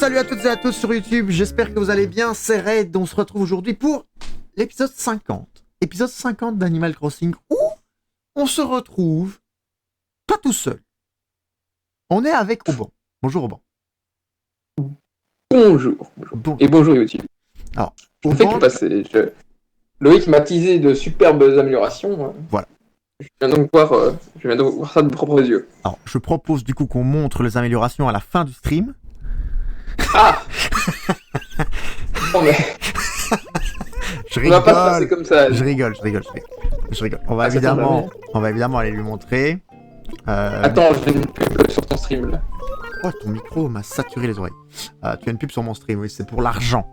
Salut à toutes et à tous sur YouTube, j'espère que vous allez bien, c'est Red, on se retrouve aujourd'hui pour l'épisode 50. Épisode 50 d'Animal Crossing, où on se retrouve pas tout seul. On est avec Auban. Bonjour Auban. Bonjour. Bon. Et bonjour YouTube. Alors, Je fais que passer. Loïc m'a teasé de superbes améliorations. Voilà. Je viens donc voir ça de mes propres yeux. Alors, je propose du coup qu'on montre les améliorations à la fin du stream. Ah Non mais... Je On va pas se passer rigole. comme ça. Je rigole. On va évidemment aller lui montrer. Attends, j'ai une pub sur ton stream là. Oh, ton micro m'a saturé les oreilles. Tu as une pub sur mon stream, oui, c'est pour l'argent.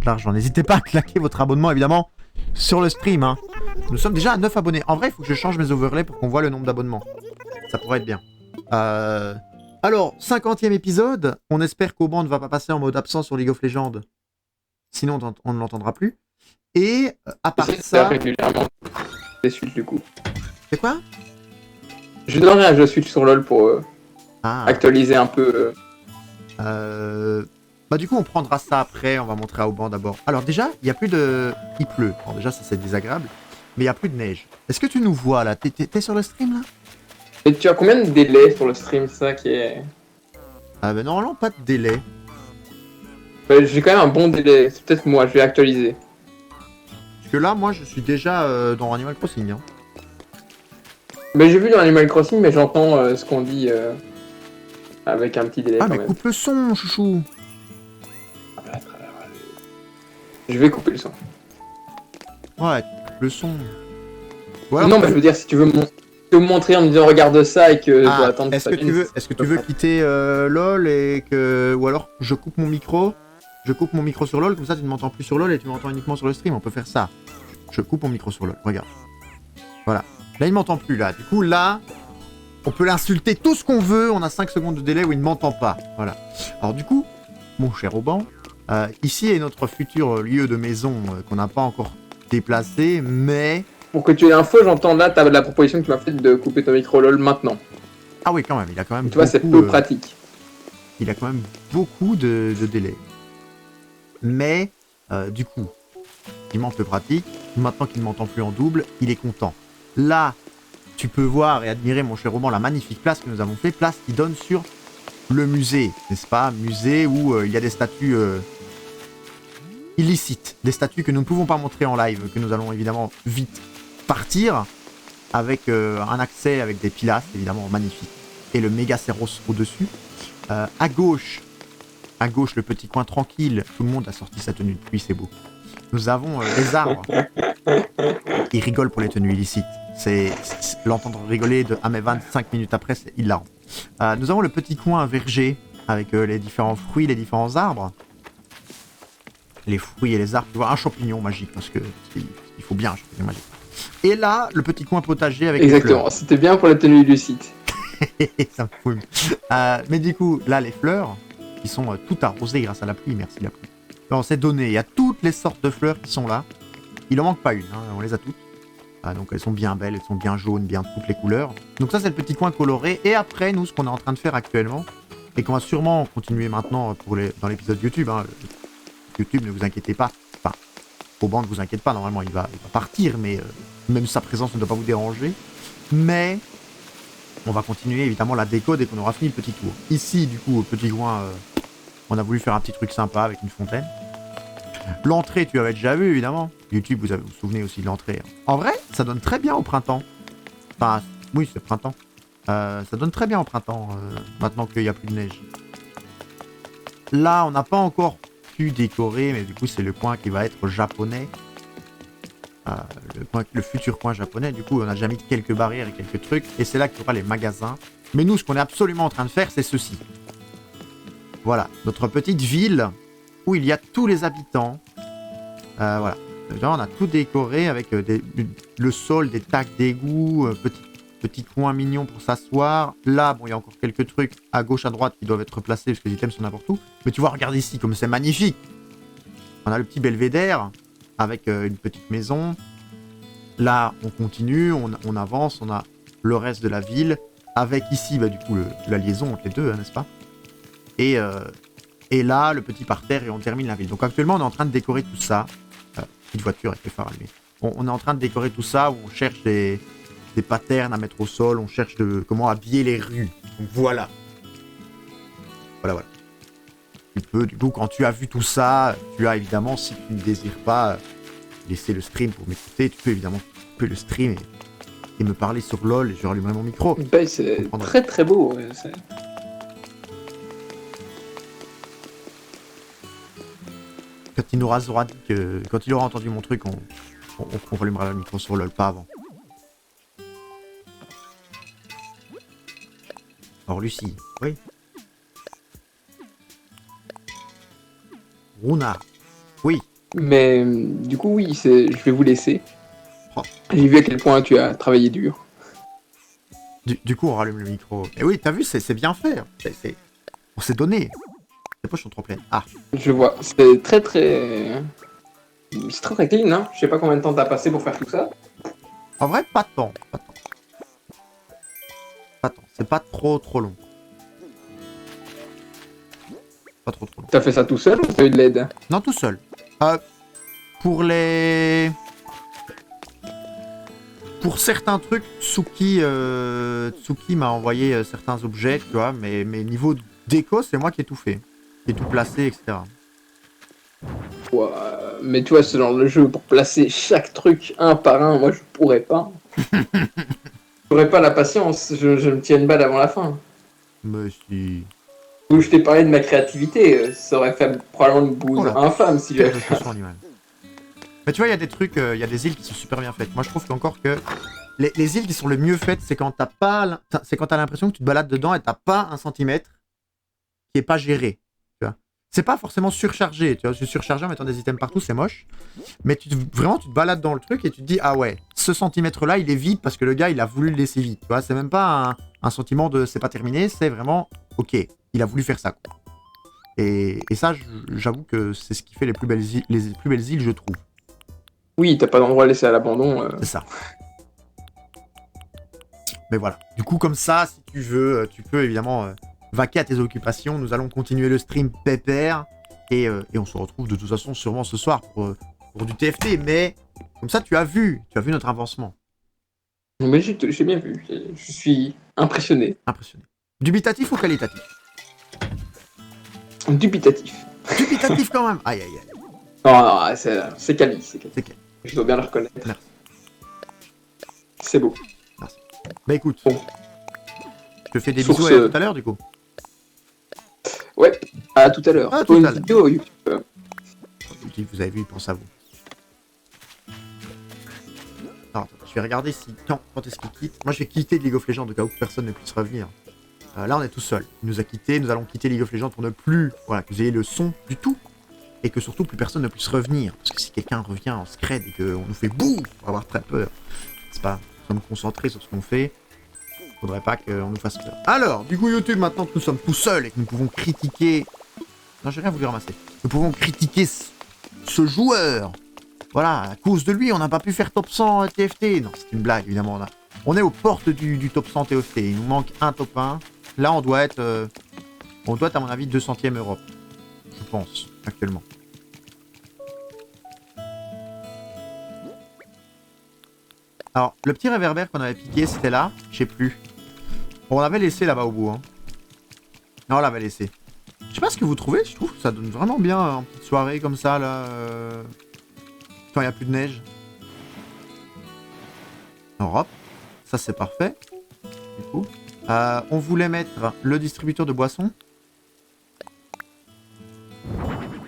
L'argent. N'hésitez pas à claquer votre abonnement, évidemment, sur le stream. Hein. Nous sommes déjà à 9 abonnés. En vrai, il faut que je change mes overlays pour qu'on voit le nombre d'abonnements. Ça pourrait être bien. Alors, 50e épisode. On espère qu'Auban ne va pas passer en mode absent sur League of Legends. Sinon, on ne l'entendra plus. Et à part ça... régulièrement des suites du coup. C'est quoi? Je donnerai un jeu Switch sur LoL pour actualiser un peu. Bah du coup on prendra ça après, on va montrer à Auban d'abord. Alors déjà, il n'y a plus de... Il pleut. Bon déjà ça c'est désagréable. Mais il n'y a plus de neige. Est-ce que tu nous vois là? T'es sur le stream là? Et tu as combien de délais sur le stream, ça qui est... Ah bah normalement pas de délai. J'ai quand même un bon délai, c'est peut-être moi, je vais actualiser. Parce que là moi je suis déjà dans Animal Crossing. Hein. Mais j'ai vu dans Animal Crossing, mais j'entends ce qu'on dit avec un petit délai Ah quand mais même. coupe le son chouchou. Je vais couper le son. Ouais, coupe le son. Voilà, non, mais je veux dire, si tu veux me montrer en me disant regarde ça et que je dois attendre est-ce que tu veux quitter LOL et que... Ou alors je coupe mon micro sur LOL, comme ça tu ne m'entends plus sur LOL et tu m'entends uniquement sur le stream, on peut faire ça. Je coupe mon micro sur LOL, regarde. Voilà. Là il m'entend plus là, du coup là, on peut l'insulter tout ce qu'on veut, on a 5 secondes de délai où il ne m'entend pas. Voilà. Alors du coup, mon cher Auban, ici est notre futur lieu de maison qu'on n'a pas encore déplacé, mais... Pour que tu aies l'info, j'entends là la proposition que tu m'as faite de couper ton micro LOL maintenant. Ah oui quand même, il a quand même tu vois, c'est peu pratique. Il a quand même beaucoup de délai. Mais, du coup, il manque peu pratique. Maintenant qu'il ne m'entend plus en double, il est content. Là, tu peux voir et admirer, mon cher Auban, la magnifique place que nous avons fait. Place qui donne sur le musée, n'est-ce pas? Musée où il y a des statues illicites. Des statues que nous ne pouvons pas montrer en live, que nous allons évidemment vite partir. Avec un accès avec des pilastres, évidemment, magnifiques. Et le méga Cerros au-dessus. À gauche, le petit coin tranquille. Tout le monde a sorti sa tenue de pluie, c'est beau. Nous avons les arbres. Ils rigolent pour les tenues illicites. C'est l'entendre rigoler de 1 mais 25 minutes après, c'est hilarant. Nous avons le petit coin verger avec les différents fruits, les différents arbres. Les fruits et les arbres. Tu vois, un champignon magique parce que il faut bien un champignon magique. Et là, le petit coin potager avec exactement, c'était bien pour la tenue illicite. Ça me fume. Mais du coup, là, les fleurs, qui sont toutes arrosées grâce à la pluie, merci la pluie. Là, on s'est donné, il y a toutes les sortes de fleurs qui sont là. Il en manque pas une, hein, on les a toutes. Donc elles sont bien belles, elles sont bien jaunes, bien toutes les couleurs. Donc ça, c'est le petit coin coloré. Et après, nous, ce qu'on est en train de faire actuellement, et qu'on va sûrement continuer maintenant dans l'épisode YouTube. Hein, YouTube, ne vous inquiétez pas. Enfin, Auban, ne vous inquiète pas, normalement, il va partir, mais même sa présence ne doit pas vous déranger. Mais... on va continuer évidemment la déco dès qu'on aura fini le petit tour. Ici, du coup, au petit coin, on a voulu faire un petit truc sympa avec une fontaine. L'entrée, tu avais déjà vu, évidemment. YouTube, vous vous souvenez aussi de l'entrée. En vrai, ça donne très bien au printemps. Enfin, oui, c'est printemps. Ça donne très bien au printemps, maintenant qu'il n'y a plus de neige. Là, on n'a pas encore pu décorer, mais du coup, c'est le coin qui va être japonais. Le futur coin japonais, du coup on a déjà mis quelques barrières et quelques trucs, et c'est là qu'il y aura les magasins. Mais nous, ce qu'on est absolument en train de faire, c'est ceci. Voilà, notre petite ville où il y a tous les habitants. Voilà, on a tout décoré avec le sol, des tacs d'égout, petit coin mignon pour s'asseoir. Là, bon, il y a encore quelques trucs à gauche, à droite qui doivent être placés parce que les items sont n'importe où. Mais tu vois, regarde ici comme c'est magnifique. On a le petit belvédère avec une petite maison. Là, on continue, on avance, on a le reste de la ville, avec ici, bah, du coup, la liaison entre les deux, hein, n'est-ce pas? Et Et là, le petit parterre et on termine la ville. Donc actuellement, on est en train de décorer tout ça. Petite voiture avec les phares allumés. On est en train de décorer tout ça, où on cherche des patterns à mettre au sol, on cherche comment habiller les rues. Donc voilà. Voilà. Tu peux, du coup, quand tu as vu tout ça, tu as évidemment, si tu ne désires pas laisser le stream pour m'écouter, tu peux évidemment couper le stream et me parler sur LoL et je rallumerai mon micro. Ben, c'est très très beau. Ouais, quand il nous aura dit que, quand il aura entendu mon truc, on rallumera le micro sur LoL, pas avant. Alors Lucie, oui. Runa, oui. Mais du coup, oui, je vais vous laisser. Oh. J'ai vu à quel point tu as travaillé dur. Du coup, on rallume le micro. Et oui, t'as vu, c'est bien fait. On s'est donné. Les poches sont trop pleines. Ah. Je vois, c'est très très... C'est très très clean, hein. Je sais pas combien de temps t'as passé pour faire tout ça. En vrai, pas tant. C'est pas trop long. Pas trop long. T'as fait ça tout seul ou t'as eu de l'aide? Non, tout seul. Pour certains trucs, Tsuki m'a envoyé certains objets, tu vois, mais niveau déco, c'est moi qui ai tout fait. Qui ai tout placé, etc. Ouais, mais tu vois, ce genre de jeu, pour placer chaque truc un par un, moi je pourrais pas. J'aurais pas la patience, je me tiens une balle avant la fin. Mais si... Où je t'ai parlé de ma créativité, ça aurait fait probablement une bouse infâme si j'avais fait ça. Mais tu vois, il y a des trucs, il y a des îles qui sont super bien faites. Moi, je trouve qu'encore que les îles qui sont les mieux faites, c'est quand t'as l'impression que tu te balades dedans et t'as pas un centimètre qui est pas géré. Tu vois, c'est pas forcément surchargé. Tu vois, c'est surchargé en mettant des items partout, c'est moche. Mais vraiment, tu te balades dans le truc et tu te dis, ah ouais, ce centimètre-là, il est vide parce que le gars, il a voulu le laisser vide. Tu vois, c'est même pas un sentiment de c'est pas terminé, c'est vraiment, ok, il a voulu faire ça, quoi. Et ça, j'avoue que c'est ce qui fait les plus belles îles, je trouve. Oui, t'as pas d'endroit laissé à l'abandon. C'est ça. Mais voilà. Du coup, comme ça, si tu veux, tu peux évidemment vaquer à tes occupations. Nous allons continuer le stream pépère. Et on se retrouve de toute façon sûrement ce soir pour du TFT. Mais comme ça, tu as vu notre avancement. Mais j'ai bien vu. Je suis impressionné. Impressionné. Dubitatif ou qualitatif? Dubitatif. Dubitatif quand même. Aïe, aïe, aïe. Non, c'est quali. C'est quali. Je dois bien le reconnaître. Merci. C'est beau. Merci. Bah écoute, bon. Je te fais des bisous à tout à l'heure du coup. Ouais, à tout à l'heure. À pour tout une à l'heure. vidéo YouTube. Vous avez vu, il pense à vous. Alors, je vais regarder si quand est-ce qu'il quitte. Moi je vais quitter League of Legends au cas où personne ne puisse revenir. Là on est tout seul. Il nous a quittés, nous allons quitter League of Legends pour ne plus, voilà, que vous ayez le son du tout. Et que surtout plus personne ne puisse revenir. Parce que si quelqu'un revient en scred et qu'on nous fait bouh, on va avoir très peur. C'est pas, nous sommes concentrés sur ce qu'on fait. Faudrait pas qu'on nous fasse peur. Alors, du coup YouTube, maintenant que nous sommes tout seuls et que nous pouvons critiquer... Non, j'ai rien voulu ramasser. Nous pouvons critiquer ce joueur. Voilà, à cause de lui, on n'a pas pu faire top 100 TFT. Non, c'est une blague, évidemment. On est aux portes du top 100 TFT. Il nous manque un top 1. Là, on doit être, à mon avis, 200e Europe. Je pense, actuellement. Alors, le petit réverbère qu'on avait piqué, c'était là. Je sais plus. Bon, on l'avait laissé là-bas au bout. Hein. Non, on l'avait laissé. Je sais pas ce que vous trouvez. Je trouve que ça donne vraiment bien en petite soirée comme ça, là. Quand il n'y a plus de neige. Europe. Ça, c'est parfait. Du coup. On voulait mettre le distributeur de boissons.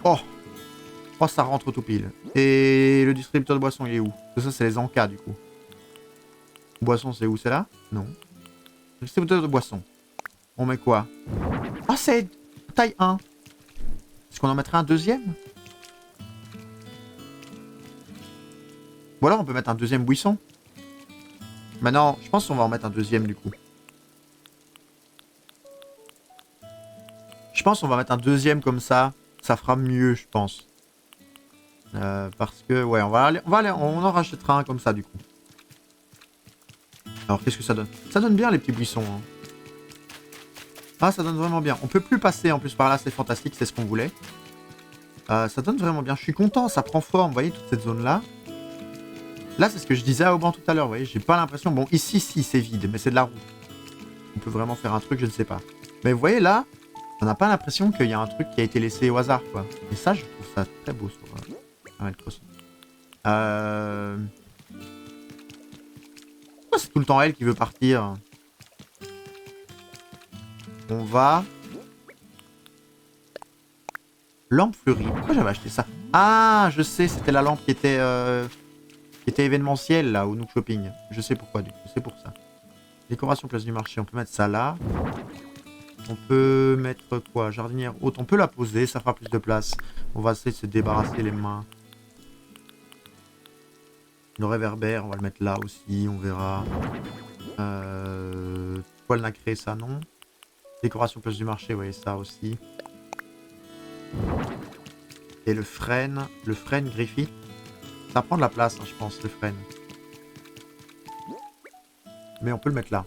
Oh! Oh, ça rentre tout pile. Et le distributeur de boissons, il est où? Parce que ça, c'est les encas, du coup. Boisson, c'est où? C'est là? Non. Distributeur de boissons. On met quoi? Ah, c'est taille 1. Est-ce qu'on en mettrait un deuxième? Ou alors on peut mettre un deuxième buisson. Maintenant, je pense qu'on va en mettre un deuxième du coup. Je pense qu'on va mettre un deuxième comme ça. Ça fera mieux, je pense. Parce que, ouais, on en rachètera un comme ça du coup. Alors, qu'est-ce que ça donne? Ça donne bien les petits buissons. Hein. Ah, ça donne vraiment bien. On peut plus passer en plus par là, c'est fantastique, c'est ce qu'on voulait. Ça donne vraiment bien. Je suis content, ça prend forme, vous voyez, toute cette zone-là. Là, c'est ce que je disais à Auban tout à l'heure, vous voyez, j'ai pas l'impression... Bon, ici, si, c'est vide, mais c'est de la route. On peut vraiment faire un truc, je ne sais pas. Mais vous voyez, là, on n'a pas l'impression qu'il y a un truc qui a été laissé au hasard, quoi. Et ça, je trouve ça très beau sur Animal Crossing. Pourquoi c'est tout le temps elle qui veut partir? On va... Lampe fleurie. Pourquoi j'avais acheté ça? Ah, je sais, c'était la lampe qui était événementielle, là, au Nook Shopping. Je sais pourquoi, du coup, c'est pour ça. Décoration place du marché, on peut mettre ça là. On peut mettre quoi? Jardinière haute, on peut la poser, ça fera plus de place. On va essayer de se débarrasser les mains. Le réverbère, on va le mettre là aussi, on verra. Poil nacré, ça non. Décoration place du marché, vous voyez ça aussi. Et le frêne Griffith. Ça prend de la place, hein, je pense, le frêne. Mais on peut le mettre là.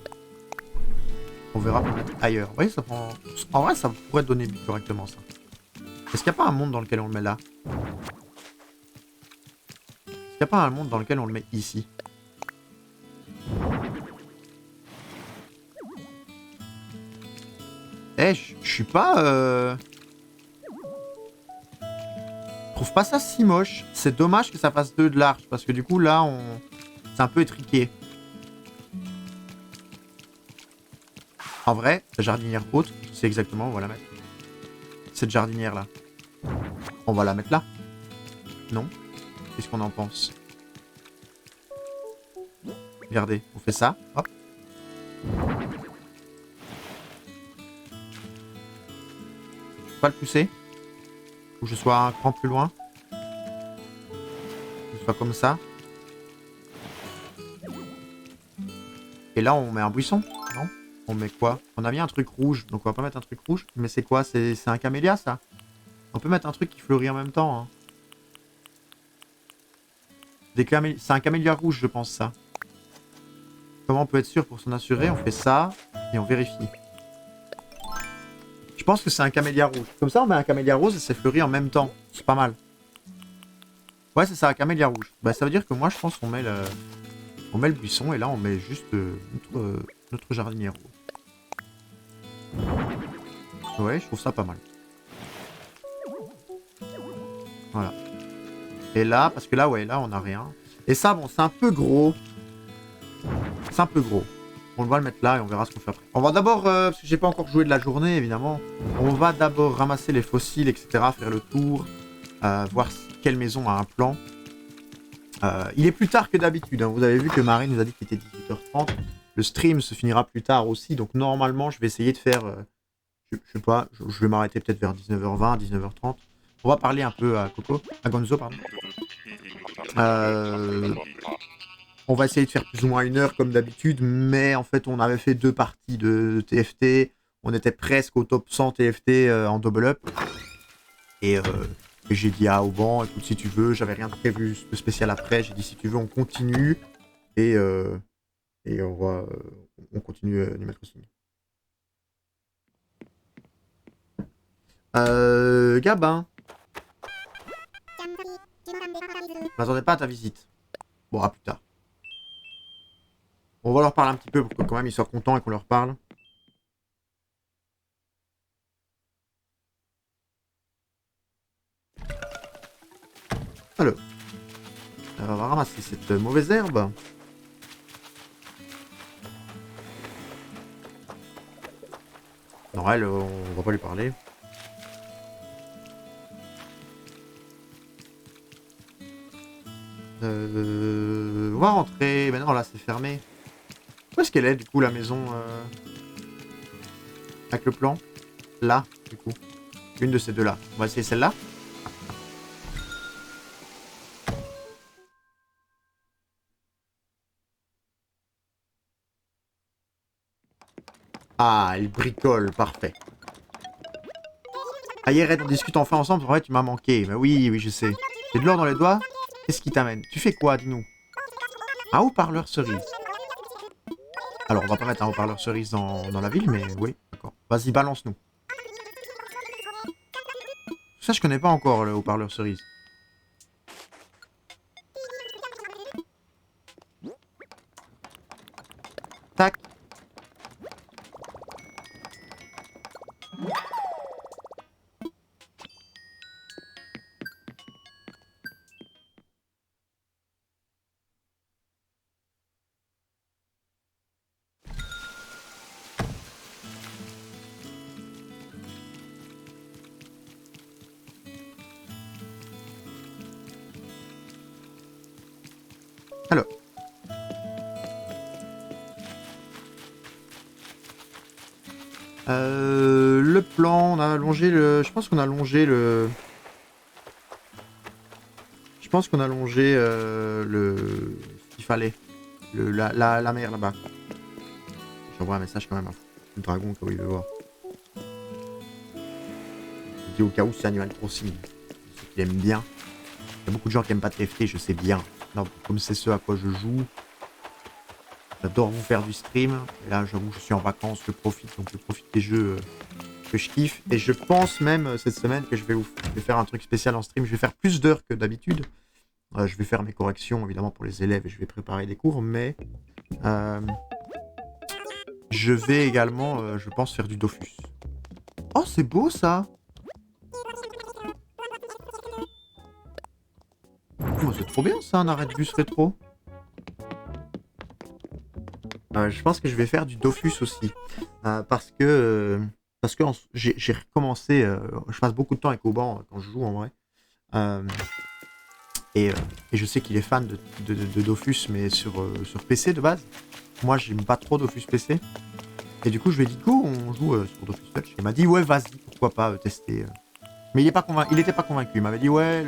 On verra pour le mettre ailleurs. Vous voyez, ça prend... En vrai, ça pourrait donner correctement, ça. Est-ce qu'il n'y a pas un monde dans lequel on le met là? Est-ce qu'il n'y a pas un monde dans lequel on le met ici? Eh, je suis pas... Je trouve pas ça si moche. C'est dommage que ça fasse 2 de large, parce que du coup, là, c'est un peu étriqué. En vrai, la jardinière haute, c'est exactement où on va la mettre. Cette jardinière-là. On va la mettre là. Non? Qu'est-ce qu'on en pense? Regardez, on fait ça. Hop. Pas le pousser. Faut que je sois un cran plus loin. Que je sois comme ça. Et là, on met un buisson, non? On met quoi? On a mis un truc rouge, donc on va pas mettre un truc rouge. Mais c'est quoi? C'est un camélia, ça? On peut mettre un truc qui fleurit en même temps. Hein. C'est un camélia rouge, je pense, ça. Comment on peut être sûr pour s'en assurer? On fait ça et on vérifie. Je pense que c'est un camélia rouge. Comme ça, on met un camélia rose et c'est fleuri en même temps. C'est pas mal. Ouais, c'est ça, un camélia rouge. Bah, ça veut dire que moi, je pense qu'on met le buisson et là, on met juste notre jardinière rouge. Ouais, je trouve ça pas mal. Voilà. Et là, parce que là, ouais, là, on a rien. Et ça, bon, c'est un peu gros. C'est un peu gros. On va le mettre là et on verra ce qu'on fait après. On va d'abord, parce que j'ai pas encore joué de la journée, évidemment. On va d'abord ramasser les fossiles, etc. Faire le tour. Voir quelle maison a un plan. Il est plus tard que d'habitude. Hein. Vous avez vu que Marie nous a dit qu'il était 18h30. Le stream se finira plus tard aussi. Donc normalement, je vais essayer de faire... je sais pas, je vais m'arrêter peut-être vers 19h20, 19h30. On va parler un peu à Gonzo, pardon. On va essayer de faire plus ou moins 1 heure comme d'habitude, mais en fait on avait fait 2 parties de TFT, on était presque au top 100 TFT en double up, et j'ai dit à Auban, écoute si tu veux, j'avais rien prévu de spécial après, j'ai dit si tu veux on continue, et on continue Animal Crossing. Gabin. Je m'attendais pas à ta visite. Bon, à plus tard. On va leur parler un petit peu pour que quand même ils soient contents et qu'on leur parle. Alors, on va ramasser cette mauvaise herbe. Non, elle, on va pas lui parler. On va rentrer. Mais non, là, c'est fermé. Où est-ce qu'elle est, du coup, la maison avec le plan? Là, du coup. Une de ces deux-là. On va essayer celle-là. Ah, elle bricole. Parfait. Ah, hier, on discute enfin ensemble. En vrai, tu m'as manqué. Mais oui, oui, je sais. J'ai de l'or dans les doigts. Qu'est-ce qui t'amène? Tu fais quoi, dis-nous? Un haut-parleur cerise. Alors, on va pas mettre un haut-parleur cerise dans la ville, mais oui, d'accord. Vas-y, balance-nous. Ça, je connais pas encore le haut-parleur cerise. Tac. Alors. Le plan, on a allongé le... Je pense qu'on a allongé le... Je pense qu'on a allongé le... ce qu'il fallait. La mer là-bas. J'envoie un message quand même à le dragon quand il veut voir. Je dis au cas où c'est animal trop cible. Je sais qu'il aime bien. Il y a beaucoup de gens qui aiment pas TFT, je sais bien. Non, comme c'est ce à quoi je joue. J'adore vous faire du stream. Et là, j'avoue, je suis en vacances, je profite. Donc, je profite des jeux que je kiffe. Et je pense même cette semaine que je vais faire un truc spécial en stream. Je vais faire plus d'heures que d'habitude. Je vais faire mes corrections, évidemment, pour les élèves. Et je vais préparer des cours. Mais je vais également, je pense, faire du Dofus. Oh, c'est beau, ça! Oh, c'est trop bien, ça, un arrêt de bus rétro. Je pense que je vais faire du Dofus aussi. Parce que j'ai recommencé. Je passe beaucoup de temps avec Auban quand je joue en vrai. Et je sais qu'il est fan de Dofus, mais sur PC de base. Moi, j'aime pas trop Dofus PC. Et du coup, je lui ai dit, go, on joue sur Dofus Touch. Il m'a dit, ouais, vas-y, pourquoi pas tester. Mais il était pas convaincu. Il m'avait dit, ouais,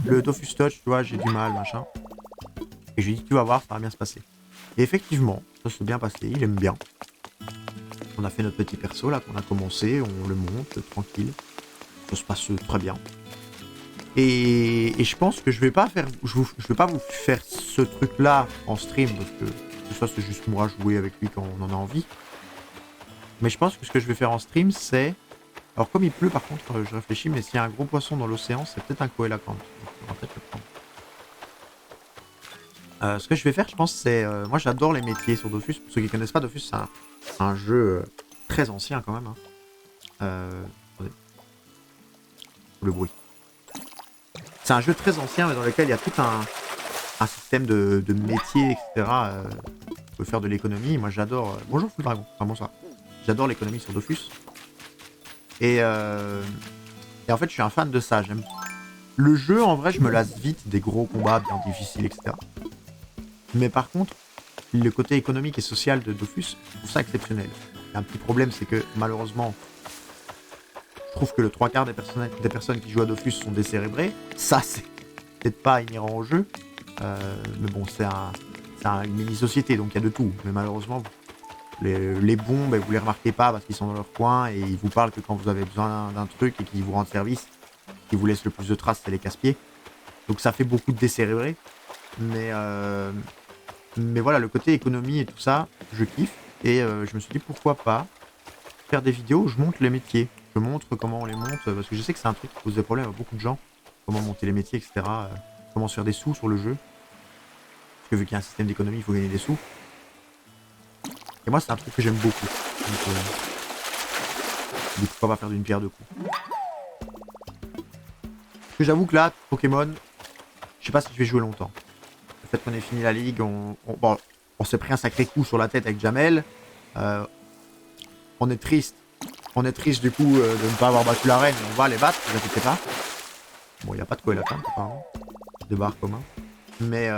le Dofus Touch, tu vois, j'ai du mal, machin. Et je lui ai dit, tu vas voir, ça va bien se passer. Et effectivement, ça s'est bien passé, il aime bien. On a fait notre petit perso là qu'on a commencé, on le monte tranquille. Ça se passe très bien. Et je pense que je vais pas vous faire ce truc là en stream parce que ça c'est juste moi jouer avec lui quand on en a envie. Mais je pense que ce que je vais faire en stream c'est... Alors comme il pleut par contre, je réfléchis, mais s'il y a un gros poisson dans l'océan, c'est peut-être un coélacanthe. Donc on va peut-être le prendre. Ce que je vais faire, je pense, c'est... moi, j'adore les métiers sur Dofus. Pour ceux qui connaissent pas, Dofus, c'est un jeu très ancien, quand même. Hein. Attendez. Le bruit. C'est un jeu très ancien, mais dans lequel il y a tout un système de métiers, etc. On peut faire de l'économie. Moi, j'adore... Bonjour, Full Dragon. Enfin, bonsoir. J'adore l'économie sur Dofus. Et en fait, je suis un fan de ça. J'aime... Le jeu, en vrai, je me lasse vite des gros combats bien difficiles, etc. Mais par contre, le côté économique et social de Dofus, je trouve ça exceptionnel. Il y a un petit problème, c'est que malheureusement, je trouve que le 3/4 des personnes qui jouent à Dofus sont décérébrées. Ça, c'est peut-être pas inhérent au jeu. Mais bon, c'est une mini-société, donc il y a de tout. Mais malheureusement, les bons, ben, vous les remarquez pas parce qu'ils sont dans leur coin et ils vous parlent que quand vous avez besoin d'un truc et qu'ils vous rendent service, qu'ils vous laissent le plus de traces, c'est les casse-pieds. Donc ça fait beaucoup de décérébrés. Mais voilà, le côté économie et tout ça, je kiffe. Et je me suis dit pourquoi pas faire des vidéos où je montre les métiers. Je montre comment on les monte, parce que je sais que c'est un truc qui pose des problèmes à beaucoup de gens. Comment monter les métiers, etc. Comment se faire des sous sur le jeu. Parce que vu qu'il y a un système d'économie, il faut gagner des sous. Et moi, c'est un truc que j'aime beaucoup. Donc, pourquoi pas faire d'une pierre deux coups. Parce que j'avoue que là, Pokémon, je sais pas si je vais jouer longtemps. Le fait qu'on ait fini la ligue, on s'est pris un sacré coup sur la tête avec Jamel. On est triste. On est triste du coup de ne pas avoir battu la reine. On va les battre, ne vous inquiétez pas. Bon, il n'y a pas de quoi l'attendre apparemment. De barres communs. Mais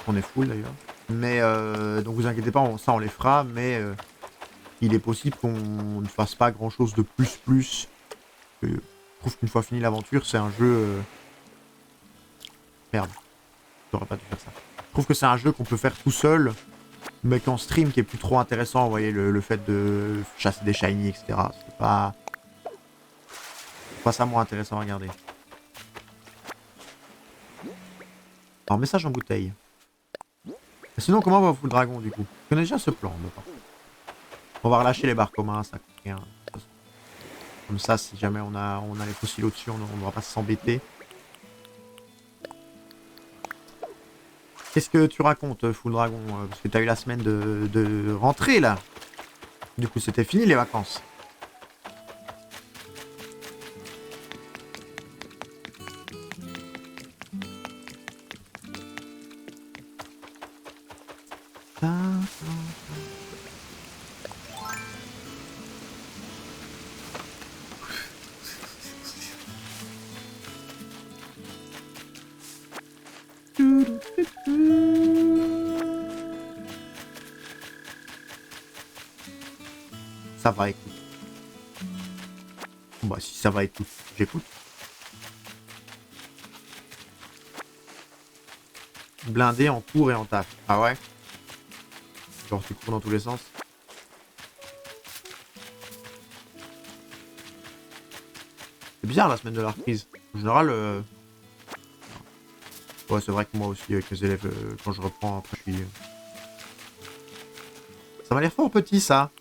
on est full d'ailleurs. Mais donc vous inquiétez pas, ça on les fera. Mais il est possible qu'on ne fasse pas grand chose de plus. Je trouve qu'une fois fini l'aventure, c'est un jeu... Merde. J'aurais pas dû faire ça. Je trouve que c'est un jeu qu'on peut faire tout seul, mais qu'en stream qui est plus trop intéressant. Vous voyez, le fait de chasser des shiny, etc. C'est pas ça moins intéressant à regarder. Alors, message en bouteille. Et sinon, comment va Full Dragon du coup? Je connais déjà ce plan, d'accord. On va relâcher les barres communs, ça coûte rien. Comme ça, si jamais on a les fossiles au-dessus, on ne va pas s'embêter. Qu'est-ce que tu racontes, Full Dragon? Parce que t'as eu la semaine de rentrée, là. Du coup, c'était fini, les vacances. Ça va, écoute. Bah, si ça va, écoute, j'écoute. Blindé en cours et en taf. Ah ouais? Genre, tu cours dans tous les sens. C'est bizarre la semaine de la reprise. En général, ouais, c'est vrai que moi aussi, avec les élèves, quand je reprends, après, je suis... Ça m'a l'air fort petit, ça.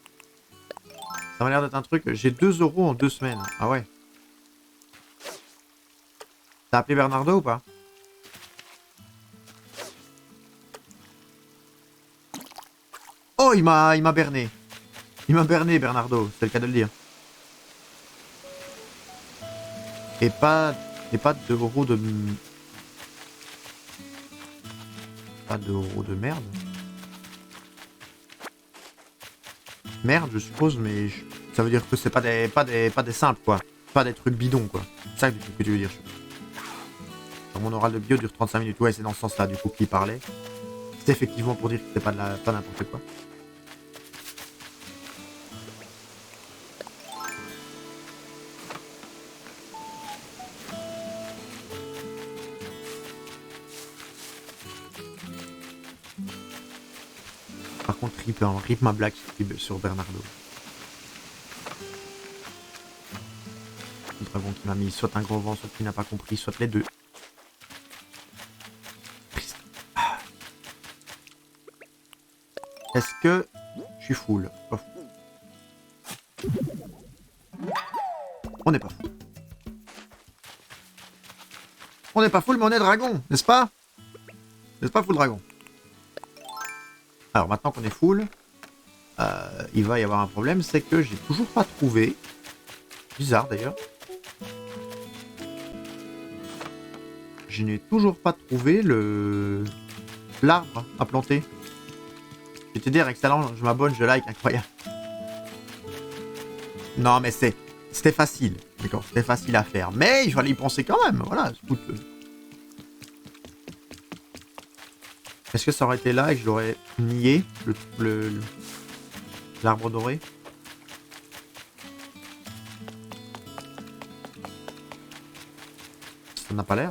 Ça m'a l'air d'être un truc... J'ai 2 € en 2 semaines. Ah ouais. T'as appelé Bernardo ou pas? Oh, il m'a berné. Il m'a berné, Bernardo. C'est le cas de le dire. Et pas 2 € de... Pas 2 € de merde. Merde, je suppose, mais ça veut dire que c'est pas des simples, quoi. Pas des trucs bidons, quoi. C'est ça que tu veux dire. Mon oral de bio dure 35 minutes. Ouais, c'est dans ce sens-là, du coup, qu'il parlait. C'est effectivement pour dire que c'était pas n'importe quoi. Par contre, rip ma blague sur Bernardo. Le dragon qui m'a mis soit un gros vent, soit qui n'a pas compris, soit les deux. Est-ce que je suis full? Pas full. On n'est pas full. On n'est pas full, mais on est dragon, n'est-ce pas? N'est-ce pas, full dragon? Alors maintenant qu'on est full, il va y avoir un problème, c'est que j'ai toujours pas trouvé. Bizarre d'ailleurs. Je n'ai toujours pas trouvé l'arbre à planter. Je vais te dire, excellent, je m'abonne, je like, incroyable. Non mais c'était facile, d'accord, c'était facile à faire, mais il fallait y penser quand même, voilà. Est-ce que ça aurait été là et que je l'aurais nié, l'arbre doré? Ça n'a pas l'air.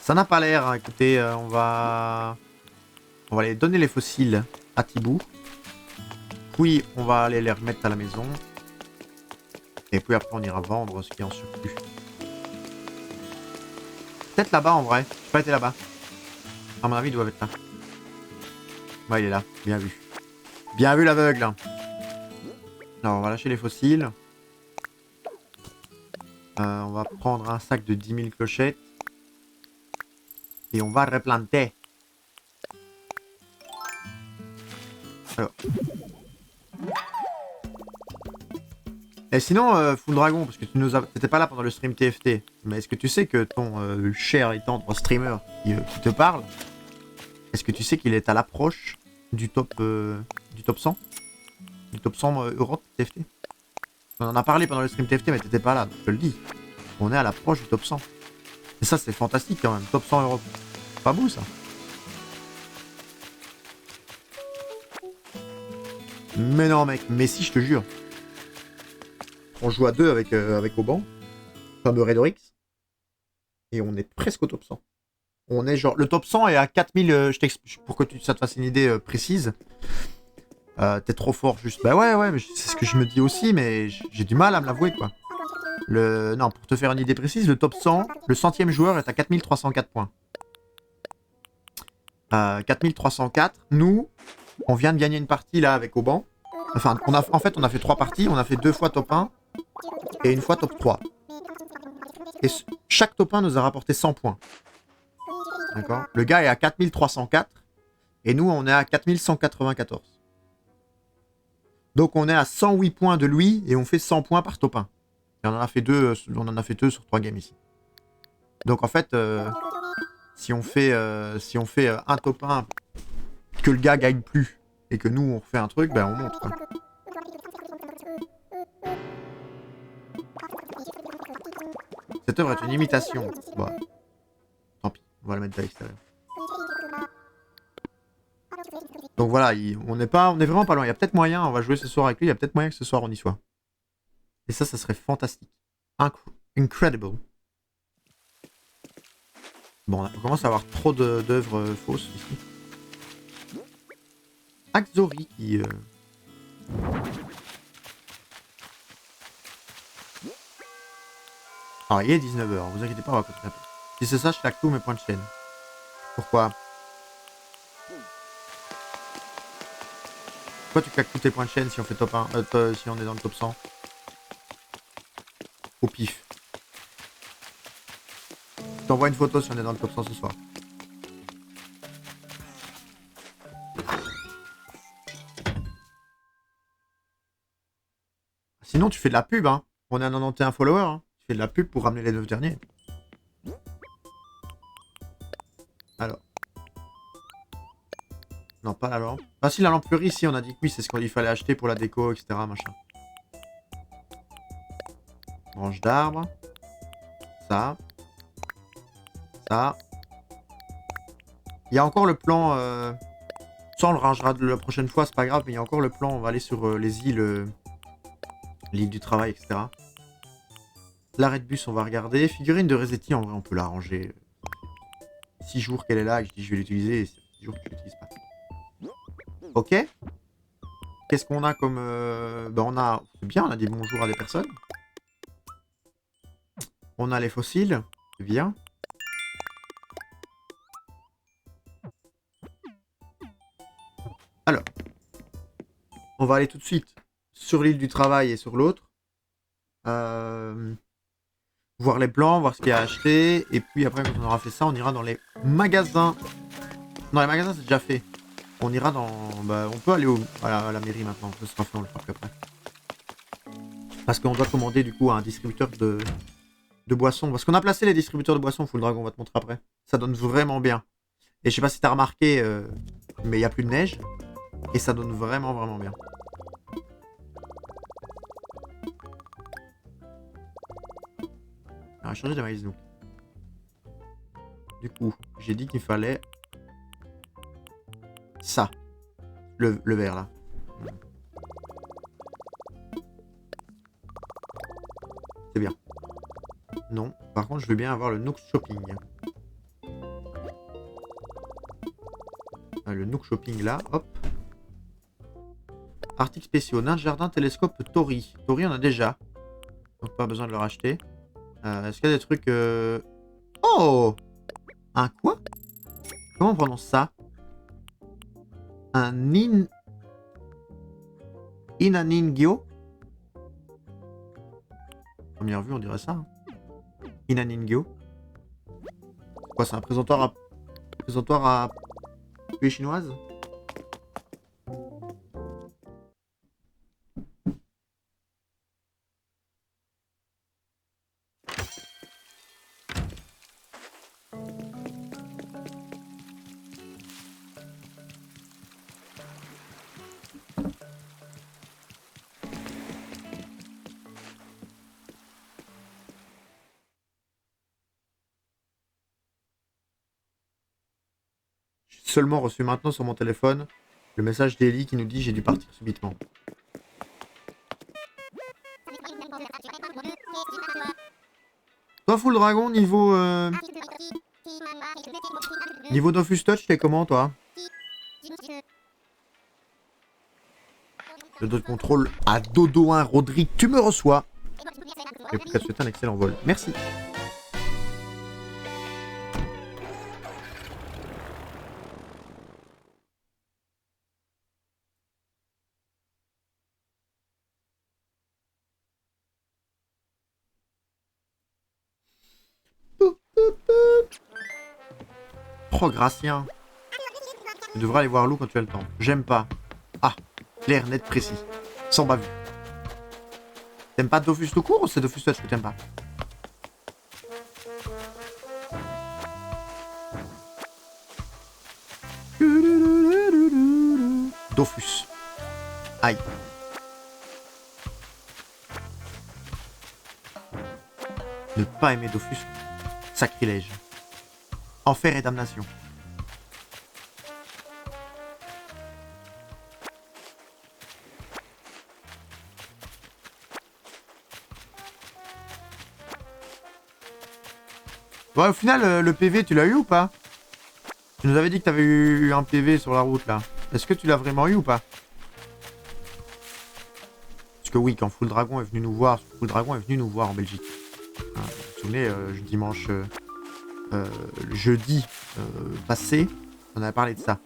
Ça n'a pas l'air. Écoutez, on va aller donner les fossiles à Thibou. Puis on va aller les remettre à la maison. Et puis après on ira vendre ce qui est en surplus. Peut-être là-bas en vrai. J'ai pas été là-bas. À mon avis il doit être là. Ouais il est là. Bien vu. Bien vu l'aveugle. Alors on va lâcher les fossiles. On va prendre un sac de 10 000 clochettes. Et on va replanter. Alors. Et sinon, Full Dragon, parce que t'étais pas là pendant le stream TFT, mais est-ce que tu sais que ton cher et tendre streamer qui te parle, est-ce que tu sais qu'il est à l'approche du top 100? Du top 100 Europe TFT? On en a parlé pendant le stream TFT, mais t'étais pas là, donc je te le dis. On est à l'approche du top 100. Et ça, c'est fantastique quand même. Top 100 Europe. Pas beau, ça. Mais non, mec. Mais si, je te jure. On joue à 2 avec Auban. Fameux Redorix. Et on est presque au top 100. On est genre... Le top 100 est à 4000... pour que ça te fasse une idée précise. T'es trop fort juste. Bah ouais, mais c'est ce que je me dis aussi, mais j'ai du mal à me l'avouer, quoi. Non, pour te faire une idée précise, le top 100, le centième joueur est à 4304 points. 4304. Nous, on vient de gagner une partie là avec Auban. Enfin, en fait, on a fait 3 parties. On a fait 2 fois top 1 et une fois top 3. Et chaque top 1 nous a rapporté 100 points. D'accord. Le gars est à 4304 et nous, on est à 4194. Donc, on est à 108 points de lui et on fait 100 points par top 1. Et on en a fait 2 sur 3 games ici. Donc, en fait, si on fait un top 1 que le gars gagne plus et que nous, on refait un truc, ben on monte, quoi. Cette œuvre est une imitation. Bon. Tant pis, on va la mettre à l'extérieur. Donc voilà, on est vraiment pas loin. Il y a peut-être moyen, on va jouer ce soir avec lui, il y a peut-être moyen que ce soir on y soit. Et ça serait fantastique. Incredible. Bon, on commence à avoir trop d'œuvres fausses ici. Axori qui... Alors, il est 19h, vous inquiétez pas, on va continuer. Si c'est ça, je claque tous mes points de chaîne. Pourquoi? Pourquoi tu claques tous tes points de chaîne si on fait top 1, si on est dans le top 100? Au pif. Je t'envoie une photo si on est dans le top 100 ce soir. Sinon, tu fais de la pub, hein. On est à 91 followers, hein. Tu fais de la pub pour ramener les 9 derniers. Alors. Non, pas la lampe. Ah si, la lampe fleurie, ici, on a dit que oui, c'est ce qu'il fallait acheter pour la déco, etc. Machin. Branche d'arbre. Ça. Ça. Il y a encore le plan... Ça, on le rangera la prochaine fois, c'est pas grave, mais il y a encore le plan, on va aller sur les îles... l'île du travail, etc. L'arrêt de bus, on va regarder. Figurine de Resetti, en vrai, on peut la ranger. 6 jours qu'elle est là, et je dis je vais l'utiliser, et 6 jours que je l'utilise pas. Ok. Qu'est-ce qu'on a comme... Ben on a... C'est bien, on a dit bonjour à des personnes. On a les fossiles. C'est bien. Alors. On va aller tout de suite sur l'île du travail et sur l'autre. Voir les plans, voir ce qu'il y a à acheter. Et puis après, quand on aura fait ça, on ira dans les magasins. Non, les magasins, c'est déjà fait. On ira dans... Bah, on peut aller à la mairie maintenant. Ce sera fait, on le fera après. Parce qu'on doit commander du coup un distributeur de boissons. Parce qu'on a placé les distributeurs de boissons, Full Dragon, on va te montrer après. Ça donne vraiment bien. Et je sais pas si t'as remarqué, mais il n'y a plus de neige. Et ça donne vraiment, vraiment bien. On va changer de maïs, donc. Du coup, j'ai dit qu'il fallait... ça. Le vert, là. C'est bien. Non. Par contre, je veux bien avoir le Nook Shopping. Le Nook Shopping, là. Hop. Articles spéciaux. Nain de jardin, télescope, Tori. Tori, on a déjà. Donc, pas besoin de le racheter. Est-ce qu'il y a des trucs... Oh! Un quoi? Comment on prononce ça? Un Inaningyo? Première vue, on dirait ça. Hein. Inaningyo. Quoi, c'est un présentoir à pluie chinoise? Seulement reçu maintenant sur mon téléphone le message d'Ellie qui nous dit j'ai dû partir subitement. Toi Full Dragon niveau niveau Dofus Touch t'es comment toi? Le dos de contrôle à Dodo 1 Rodrigue, tu me reçois. Je n'ai plus qu'à te souhaiter un excellent vol. Merci. Oh, Gratien. Tu devrais aller voir Lou quand tu as le temps. J'aime pas. Ah, clair, net, précis. Sans bavure. T'aimes pas Dofus tout court ou c'est Dofus Touch que t'aimes pas? Dofus. Aïe. Ne pas aimer Dofus. Sacrilège. Enfer et damnation. Bon, au final, le PV, tu l'as eu ou pas? Tu nous avais dit que t'avais eu un PV sur la route, là. Est-ce que tu l'as vraiment eu ou pas? Parce que oui, quand Full Dragon est venu nous voir, Full Dragon est venu nous voir en Belgique. Hein, vous vous souvenez, dimanche... jeudi passé, on a parlé de ça.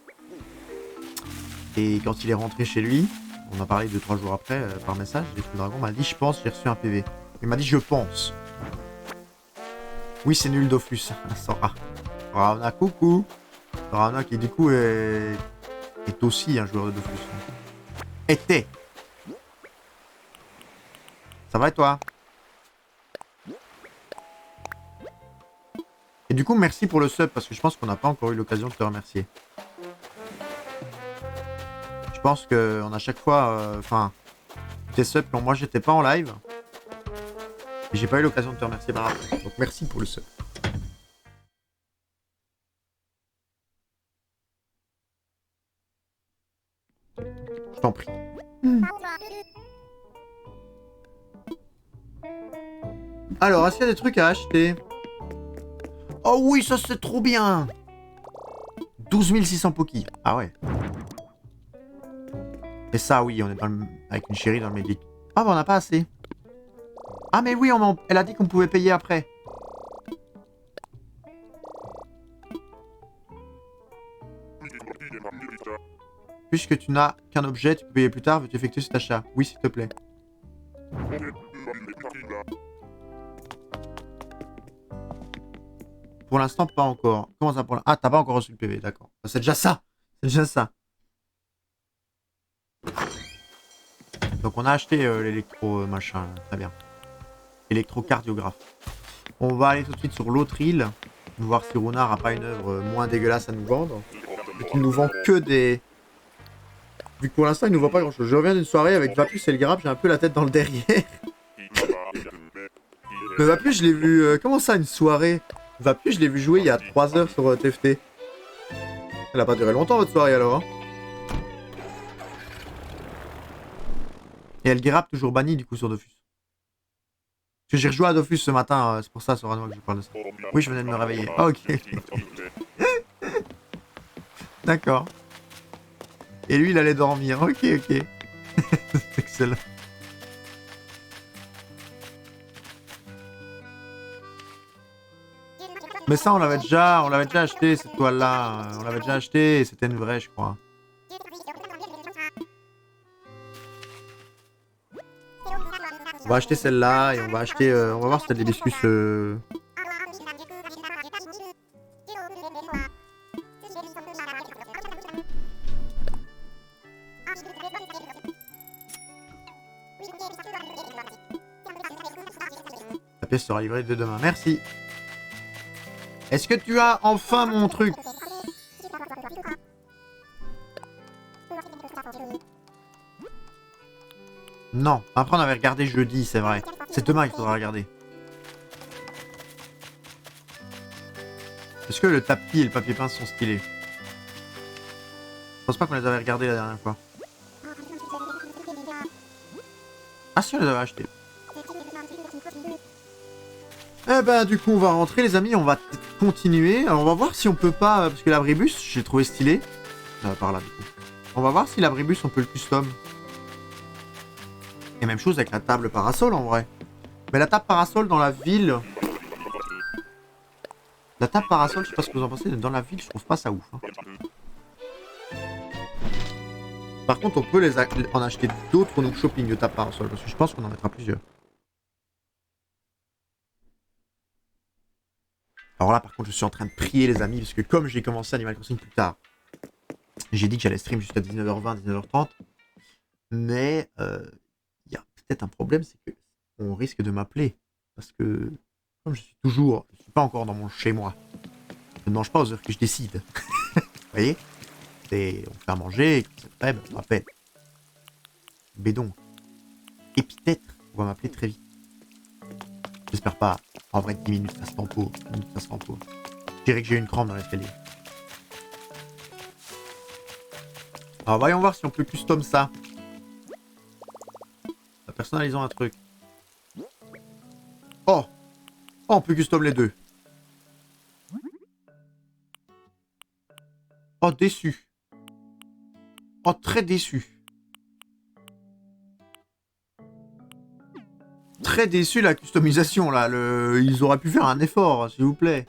Et quand il est rentré chez lui, on a parlé 2-3 jours après par message, et Full Dragon m'a dit je pense, j'ai reçu un PV. Il m'a dit je pense. Oui, c'est nul Dofus. Sora. Rana, coucou. Rana qui du coup est aussi un joueur de Dofus. Était. Ça va et toi? Et du coup, merci pour le sub, parce que je pense qu'on n'a pas encore eu l'occasion de te remercier. Je pense qu'on a chaque fois... Enfin, tes subs, quand moi j'étais pas en live, et j'ai pas eu l'occasion de te remercier par après. Donc merci pour le sub. Je t'en prie. Alors, est-ce qu'il y a des trucs à acheter? Oh oui, ça c'est trop bien. 12 600 Poki. Ah ouais. Et ça, oui, on est avec une chérie dans le Médic. Ah bah on n'a pas assez. Ah mais oui, elle a dit qu'on pouvait payer après. Puisque tu n'as qu'un objet, tu peux payer plus tard. Veux-tu effectuer cet achat? Oui, s'il te plaît. Pour l'instant, pas encore. Comment ça pour l'instant? Ah, t'as pas encore reçu le PV, d'accord. C'est déjà ça. C'est déjà ça. Donc on a acheté l'électro machin, très bien. Électrocardiographe. On va aller tout de suite sur l'autre île, voir si Runard a pas une œuvre moins dégueulasse à nous vendre. Et qu'il nous vend que des... Vu que pour l'instant il nous vend pas grand chose. Je reviens d'une soirée avec Vapus et le Garab, j'ai un peu la tête dans le derrière. Mais Vapus, je l'ai vu... comment ça, une soirée? Vapus, je l'ai vu jouer il y a 3 heures sur TFT. Elle a pas duré longtemps votre soirée alors, hein. Et Elgerab toujours banni du coup sur Dofus. Parce que j'ai rejoué à Dofus ce matin, c'est pour ça Sorano que je parle de ça. Oui, je venais de me réveiller. Ah, ok. D'accord. Et lui il allait dormir, ok. C'est excellent. Mais ça on l'avait déjà acheté cette toile là. On l'avait déjà acheté et c'était une vraie je crois. On va acheter celle-là et on va acheter... on va voir si t'as des biscuits... La pièce sera livrée dès demain. Merci. Est-ce que tu as enfin mon truc? Non. Après, on avait regardé jeudi, c'est vrai. C'est demain qu'il faudra regarder. Est-ce que le tapis et le papier peint sont stylés? Je pense pas qu'on les avait regardés la dernière fois. Ah si, on les avait achetés. Eh ben, du coup, on va rentrer, les amis. On va continuer. Alors, on va voir si on peut pas... Parce que l'abribus, j'ai trouvé stylé. Par là, du coup. On va voir si l'abribus, on peut le custom. Et même chose avec la table parasol, en vrai. Mais la table parasol dans la ville... La table parasol, je sais pas ce que vous en pensez, mais dans la ville, je trouve pas ça ouf. Hein. Par contre, on peut en acheter d'autres au shopping de table parasol, parce que je pense qu'on en mettra plusieurs. Alors là, par contre, je suis en train de prier, les amis, parce que comme j'ai commencé Animal Crossing plus tard, j'ai dit que j'allais stream jusqu'à 19h20, 19h30, mais il y a peut-être un problème, c'est que on risque de m'appeler, parce que comme je suis pas encore dans mon chez-moi, je ne mange pas aux heures que je décide. Vous voyez? On fait à manger, et quand c'est prêt, on m'appelle. Bédon. Et peut-être, on va m'appeler très vite. J'espère pas. En vrai, 10 minutes, ça se tempo. 10 minutes, ça se tempo. Je dirais que j'ai une crampe dans l'escalier. Alors, voyons voir si on peut custom ça. Personnalisons un truc. Oh! Oh, on peut custom les deux. Oh, déçu. Oh, très déçu. Très déçu la customisation là. Ils auraient pu faire un effort, s'il vous plaît.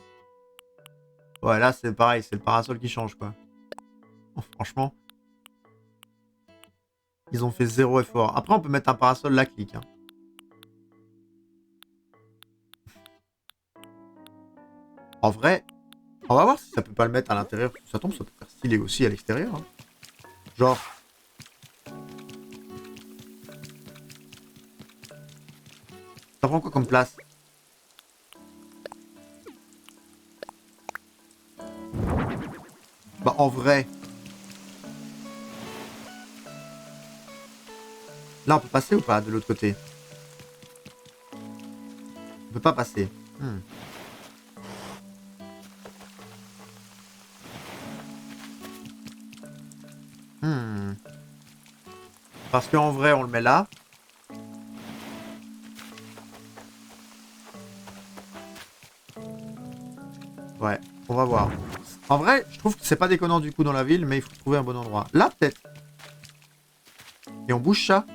Ouais, là c'est pareil, c'est le parasol qui change quoi. Oh, franchement. Ils ont fait zéro effort. Après, on peut mettre un parasol là, clic. Hein. En vrai, on va voir si ça peut pas le mettre à l'intérieur. Ça tombe, ça peut faire stylé aussi à l'extérieur. Hein. Genre. Ça prend quoi comme place? Bah en vrai. Là on peut passer ou pas de l'autre côté? On peut pas passer. Parce qu'en vrai on le met là. Ouais, on va voir. En vrai, je trouve que c'est pas déconnant du coup dans la ville, mais il faut trouver un bon endroit. Là peut-être. Et on bouge ça.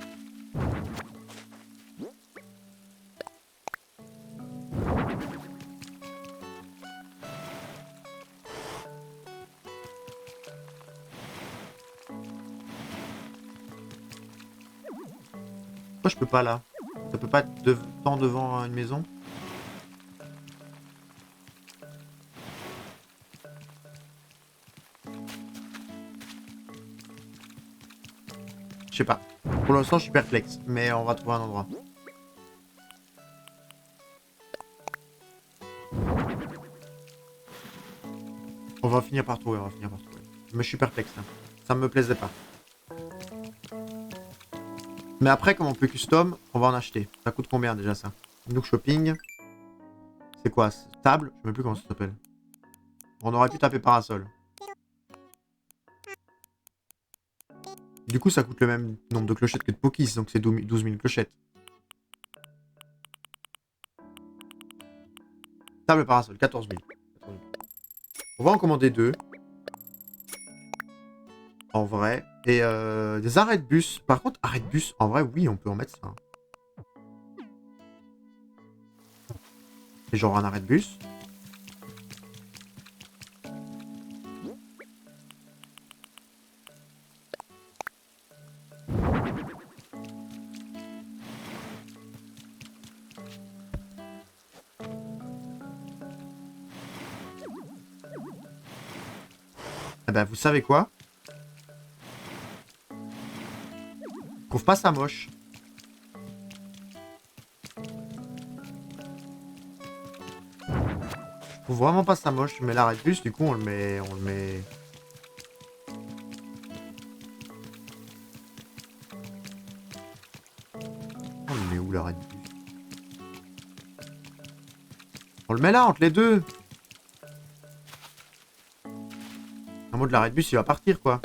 Pourquoi je peux pas là? Ça peut pas être tant devant une maison? Je sais pas. Pour l'instant, je suis perplexe, mais on va trouver un endroit. On va finir par trouver, Mais je suis perplexe. Hein. Ça me plaisait pas. Mais après, comme on peut custom, on va en acheter. Ça coûte combien déjà ça? Nook Shopping. C'est quoi? Table? Je sais même plus comment ça s'appelle. On aurait pu taper parasol. Du coup, ça coûte le même nombre de clochettes que de Pokis, donc c'est 12 000 clochettes. Table parasol, 14 000. On va en commander 2. En vrai. Et des arrêts de bus. Par contre, arrêt de bus, en vrai, oui, on peut en mettre ça. Et genre un arrêt de bus. Eh ben, vous savez quoi? Je trouve pas ça moche. Je trouve vraiment pas ça moche. Mais l'arrêt de bus, du coup, on le met... On le met où, l'arrêt de bus? On le met là, entre les deux. Un mot de l'arrêt de bus, il va partir, quoi.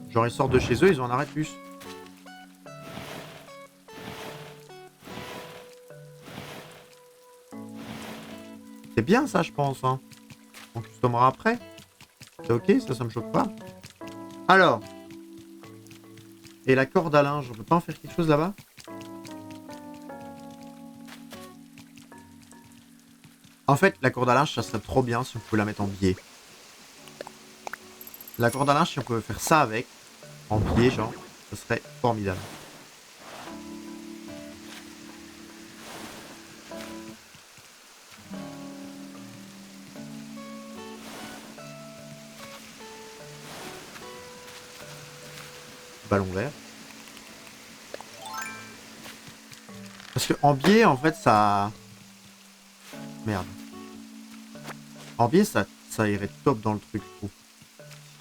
Genre, ils sortent de chez eux, ils ont un arrêt de bus. C'est bien, ça, je pense. Hein. On customera après. C'est ok, ça me choque pas. Alors. Et la corde à linge, on peut pas en faire quelque chose là-bas? En fait, la corde à linge, ça serait trop bien si on pouvait la mettre en biais. La corde à linge, si on pouvait faire ça avec, en biais, genre, ça serait formidable. Ballon vert. Parce que en biais, en fait, ça... Merde. En biais, ça irait top dans le truc, je trouve.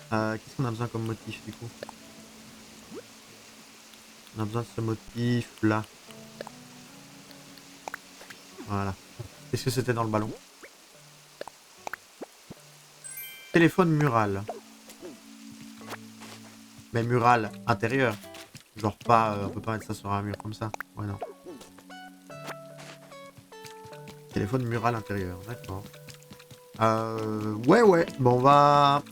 Qu'est-ce qu'on a besoin comme motif, du coup? On a besoin de ce motif, là. Voilà. Qu'est-ce que c'était dans le ballon? Téléphone mural. Mais mural intérieur. Genre pas... on peut pas mettre ça sur un mur comme ça. Ouais, non. Téléphone mural intérieur, d'accord. Ouais. Bon, on va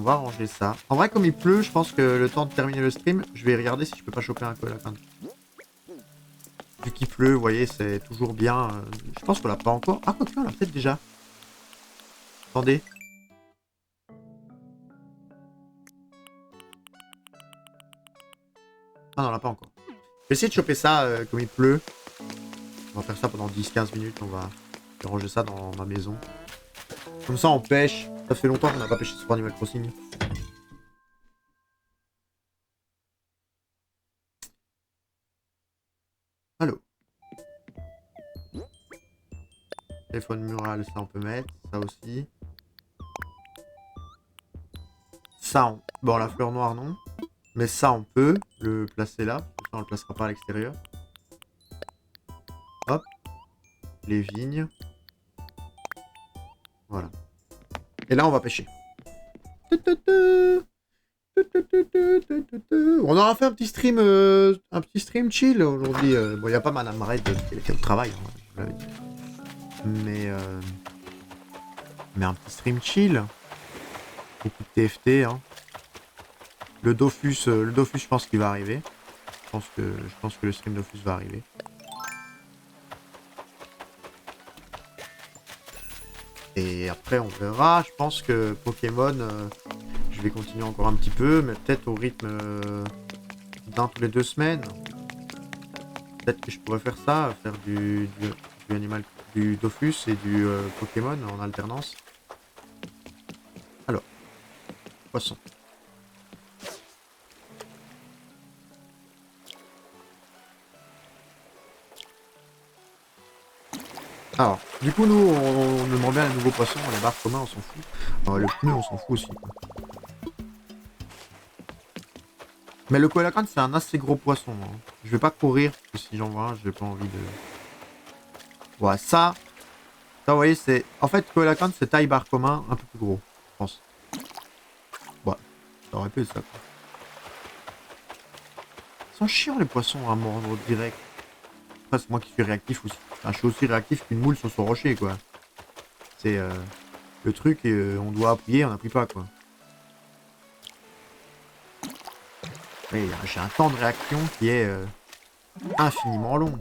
ranger ça. En vrai, comme il pleut, je pense que le temps de terminer le stream, je vais regarder si je peux pas choper un colacant. Vu qu'il pleut, vous voyez, c'est toujours bien. Je pense qu'on l'a pas encore. Ah, quoique, on l'a peut-être déjà. Attendez. Ah non, on l'a pas encore. Je vais essayer de choper ça comme il pleut. On va faire ça pendant 10-15 minutes. On va ranger ça dans ma maison. Comme ça, on pêche. Ça fait longtemps qu'on n'a pas pêché sur Animal Crossing. Allô. Téléphone mural, ça on peut mettre. Ça aussi. Ça, bon, la fleur noire, non. Mais ça, on peut le placer là. Ça, on le placera pas à l'extérieur. Hop. Les vignes. Voilà. Et là, on va pêcher. On aura fait un petit stream chill aujourd'hui. Bon, il n'y a pas Madame Red qui est au travail, hein, je l'avais dit. Mais un petit stream chill. Beaucoup de TFT, hein. Le Dofus, je pense qu'il va arriver. Je pense que le stream Dofus va arriver. Et après, on verra. Je pense que Pokémon, je vais continuer encore un petit peu, mais peut-être au rythme d'un tous les 2 semaines. Peut-être que je pourrais faire ça, faire du Dofus et du Pokémon en alternance. Alors, poisson. Alors, du coup, nous, on demande bien un nouveau poisson, les barres communs, on s'en fout. Le pneu, on s'en fout aussi. Quoi. Mais le coelacanth, c'est un assez gros poisson. Hein. Je vais pas courir, parce que si j'en vois un, j'ai pas envie de... Ouais, ça, vous voyez, c'est... En fait, coelacanth, c'est taille barre commun, un peu plus gros, je pense. Ouais, ça aurait pu être ça. Quoi. Ils sont chiants, les poissons, à mordre direct. Après, c'est moi qui suis réactif aussi. Enfin, je suis aussi réactif qu'une moule sur son rocher, quoi. C'est le truc, on doit appuyer, on n'appuie pas, quoi. Oui, j'ai un temps de réaction qui est infiniment long.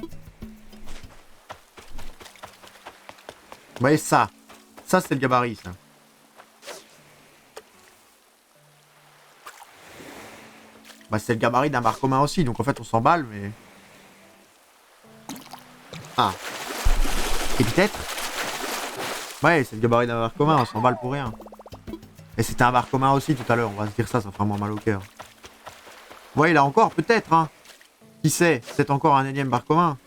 Vous voyez ça. Ça, c'est le gabarit, ça. Bah, c'est le gabarit d'un bar commun aussi, donc en fait, on s'emballe, mais... Ah. Et peut-être... Ouais, c'est le gabarit d'un bar commun, on s'emballe pour rien. Et c'était un bar commun aussi tout à l'heure, on va se dire ça fera moins mal au cœur. Ouais, là encore, peut-être, hein. Qui sait, c'est encore un énième bar commun.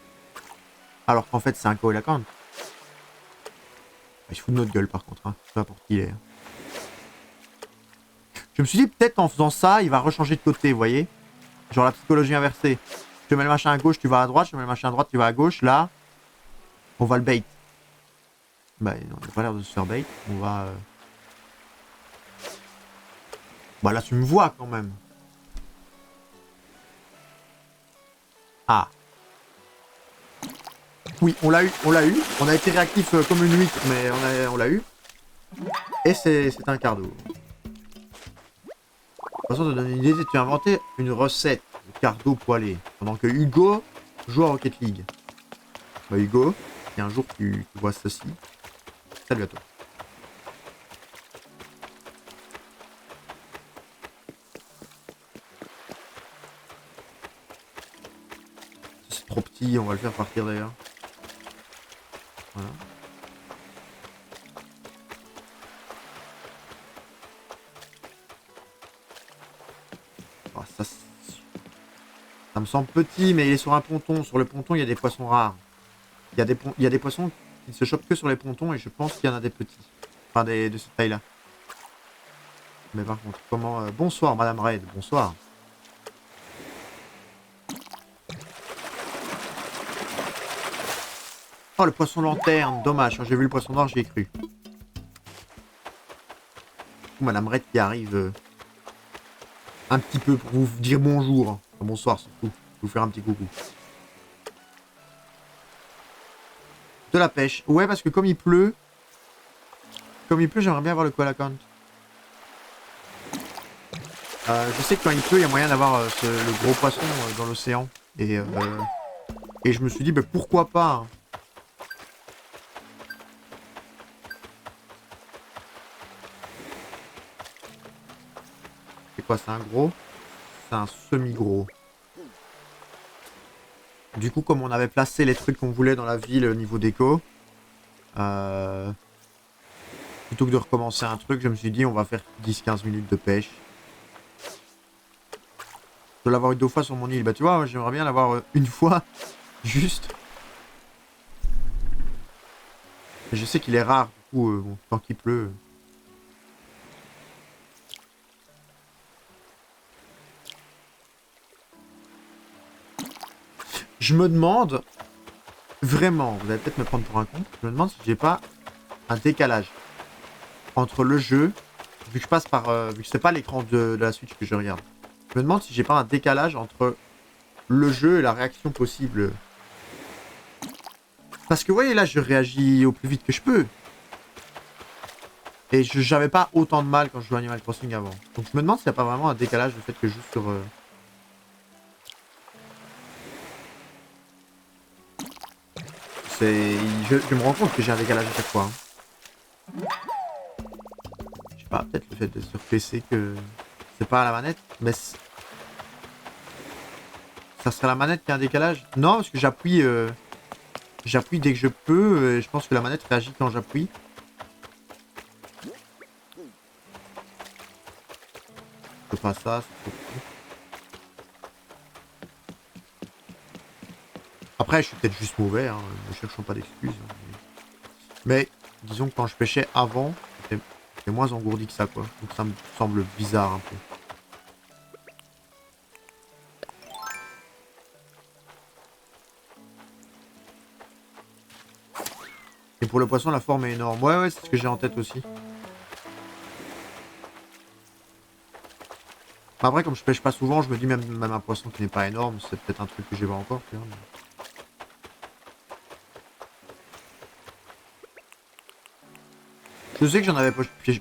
Alors qu'en fait, c'est un coelacanth. Il se fout de notre gueule, par contre, hein. C'est pas pour qui il est. Je me suis dit, peut-être en faisant ça, il va rechanger de côté, vous voyez. Genre la psychologie inversée. Tu mets le machin à gauche, tu vas à droite. Tu mets le machin à droite, tu vas à gauche. Là, on va le bait. Bah, non, il n'a pas l'air de se faire bait. On va... Bah là, tu me vois, quand même. Ah. Oui, on l'a eu, on l'a eu. On a été réactif comme une huître, mais on l'a eu. Et c'est un cardo. De toute façon, te donner une idée, tu as inventé une recette de cardo poêlé. Pendant que Hugo joue à Rocket League. Bah Hugo, si un jour tu vois ceci, salut à toi. Si c'est trop petit, on va le faire partir d'ailleurs. Voilà. Oh, ça me semble petit, mais il est sur un ponton. Sur le ponton, il y a des poissons rares. Il y a des poissons qui ne se chopent que sur les pontons et je pense qu'il y en a des petits. Enfin, de cette taille-là. Mais par contre, comment... bonsoir, Madame Raid, bonsoir. Oh, le poisson lanterne, dommage. Quand j'ai vu le poisson noir, j'y ai cru. Madame Raid qui arrive un petit peu pour vous dire bonjour. Enfin, bonsoir surtout. Vous faire un petit coucou. De la pêche. Ouais, parce que comme il pleut, j'aimerais bien avoir le koala count. Je sais que quand il pleut, il y a moyen d'avoir le gros poisson dans l'océan. Et je me suis dit, bah, pourquoi pas hein. C'est quoi, c'est un gros? C'est un semi-gros. Du coup, comme on avait placé les trucs qu'on voulait dans la ville au niveau déco, plutôt que de recommencer un truc, je me suis dit, on va faire 10-15 minutes de pêche. De l'avoir eu 2 fois sur mon île. Bah tu vois, j'aimerais bien l'avoir une fois, juste. Mais je sais qu'il est rare, du coup, bon, tant qu'il pleut. Je me demande, vraiment, vous allez peut-être me prendre pour un con, je me demande si j'ai pas un décalage entre le jeu, vu que je passe par, vu que c'est pas l'écran de la Switch que je regarde. Je me demande si j'ai pas un décalage entre le jeu et la réaction possible. Parce que vous voyez, là, je réagis au plus vite que je peux. Et j'avais pas autant de mal quand je jouais à Animal Crossing avant. Donc je me demande s'il n'y a pas vraiment un décalage du fait que je joue sur... Je me rends compte que j'ai un décalage à chaque fois. Hein. Je sais pas, peut-être le fait de sur PC que c'est pas à la manette, mais ça serait la manette qui a un décalage? Non, parce que j'appuie dès que je peux, et je pense que la manette réagit quand j'appuie. C'est pas ça, c'est trop petit. Après, je suis peut-être juste mauvais, hein, ne cherchons pas d'excuses. Hein, mais disons que quand je pêchais avant, c'était moins engourdi que ça, quoi. Donc ça me semble bizarre un peu. Et pour le poisson, la forme est énorme. Ouais, ouais, c'est ce que j'ai en tête aussi. Après, comme je pêche pas souvent, je me dis même un poisson qui n'est pas énorme, c'est peut-être un truc que j'ai pas encore, tu vois. Mais... Je sais que j'en avais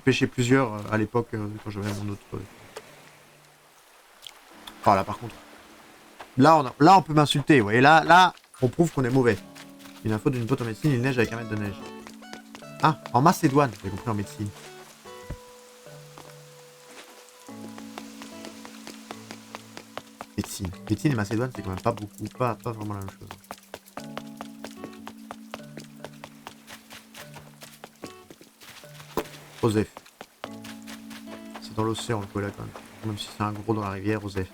pêché plusieurs à l'époque quand j'avais mon autre... Enfin là par contre... Là on peut m'insulter, ouais. Et là, on prouve qu'on est mauvais. Une info d'une pote en médecine, il neige avec un mètre de neige. Ah, en Macédoine, j'ai compris en médecine. Médecine et Macédoine, c'est quand même pas beaucoup, pas vraiment la même chose. Osef. C'est dans l'océan le koala quand même. Même si c'est un gros dans la rivière, Osef.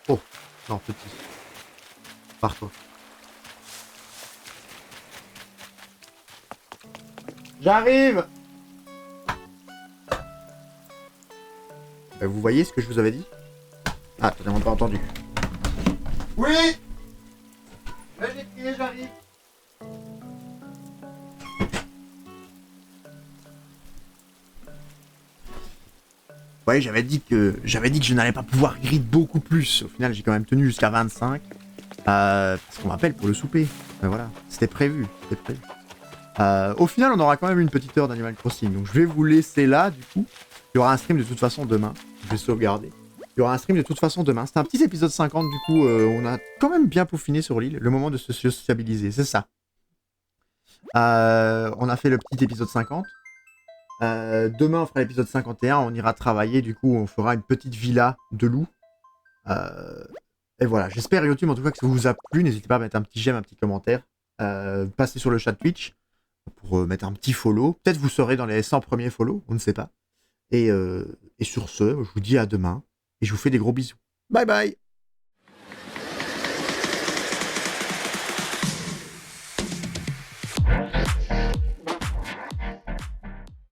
Oh, non, petit. Pars-toi. J'arrive! Vous voyez ce que je vous avais dit? Ah, t'as vraiment pas entendu. Oui! Ouais, j'ai crié, j'arrive. Ouais, j'avais dit que je n'allais pas pouvoir grid beaucoup plus. Au final, j'ai quand même tenu jusqu'à 25. Parce qu'on m'appelle pour le souper. Mais voilà, c'était prévu. Au final, on aura quand même une petite heure d'Animal Crossing. Donc je vais vous laisser là, du coup. Il y aura un stream de toute façon demain. Je vais sauvegarder. Il y aura un stream de toute façon demain. C'est un petit épisode 50, du coup, on a quand même bien peaufiné sur l'île. Le moment de se sociabiliser, c'est ça. On a fait le petit épisode 50. Demain, on fera l'épisode 51. On ira travailler, du coup, on fera une petite villa de loup. Et voilà, j'espère YouTube en tout cas que ça vous a plu. N'hésitez pas à mettre un petit j'aime, un petit commentaire. Passez sur le chat Twitch pour mettre un petit follow. Peut-être vous serez dans les 100 premiers follow, on ne sait pas. Et sur ce, je vous dis à demain et je vous fais des gros bisous. Bye bye.